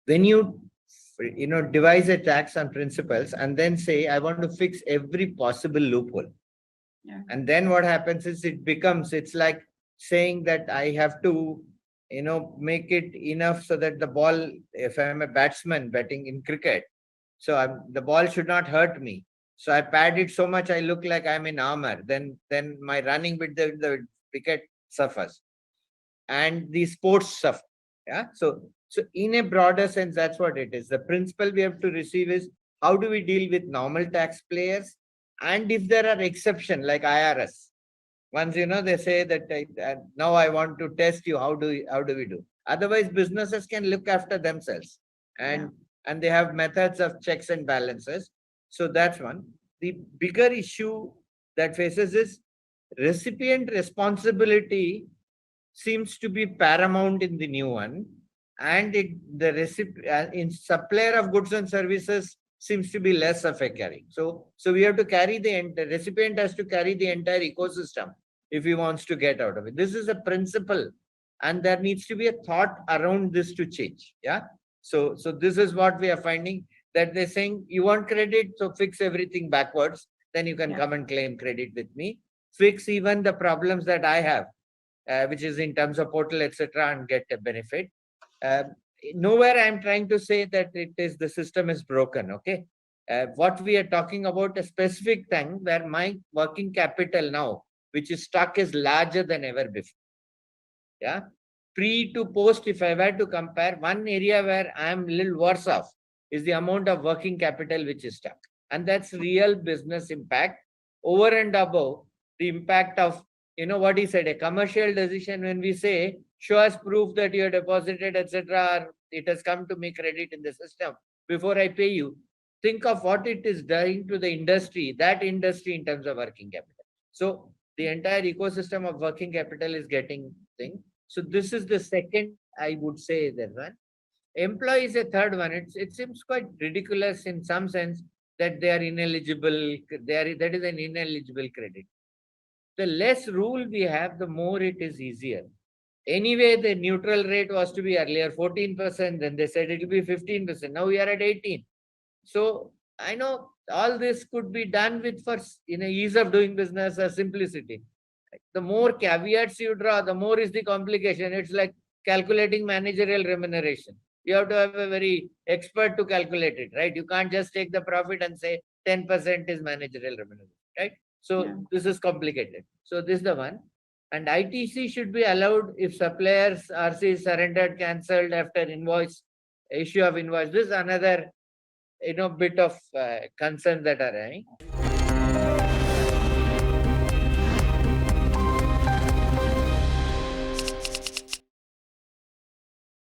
when you devise a tax on principles and then say, I want to fix every possible loophole. Yeah. And then what happens is it's like saying that I have to, make it enough so that the ball, if I'm a batsman betting in cricket, so the ball should not hurt me. So I pad it so much I look like I'm in armor. Then my running with the wicket suffers, and the sports suffer. Yeah. So in a broader sense, that's what it is. The principle we have to receive is how do we deal with normal tax players, and if there are exceptions like IRS. Once they say that now I want to test you. How do we do? Otherwise, businesses can look after themselves, and they have methods of checks and balances. So that's one. The bigger issue that faces is recipient responsibility seems to be paramount in the new one, and in supplier of goods and services seems to be less of a carry. So we have to carry the recipient has to carry the entire ecosystem if he wants to get out of it. This is a principle, and there needs to be a thought around this to change. Yeah. So this is what we are finding, that they're saying you want credit, so fix everything backwards. Then you can come and claim credit with me. Fix even the problems that I have, which is in terms of portal, etc., and get a benefit. Nowhere I'm trying to say that the system is broken. Okay. What we are talking about a specific thing where my working capital now, which is stuck, is larger than ever before. Yeah. Pre to post, if I were to compare, one area where I am a little worse off is the amount of working capital which is stuck. And that's real business impact over and above the impact of, what he said, a commercial decision. When we say, show us proof that you have deposited, etc., or it has come to me credit in the system before I pay you. Think of what it is doing to the industry, that industry in terms of working capital. So the entire ecosystem of working capital is getting thing. So this is the second, I would say, that one. Employee is a third one. It seems quite ridiculous in some sense that they are ineligible. That is an ineligible credit. The less rule we have, the more it is easier. Anyway, the neutral rate was to be earlier 14%, then they said it will be 15%. Now we are at 18%. So I know all this could be done with ease of doing business or simplicity. The more caveats you draw, the more is the complication. It's like calculating managerial remuneration. You have to have a very expert to calculate it, right? You can't just take the profit and say 10% is managerial remuneration, right? So this is complicated. So this is the one. And ITC should be allowed if suppliers RC is surrendered, cancelled after issue of invoice. This is another bit of concern that are having.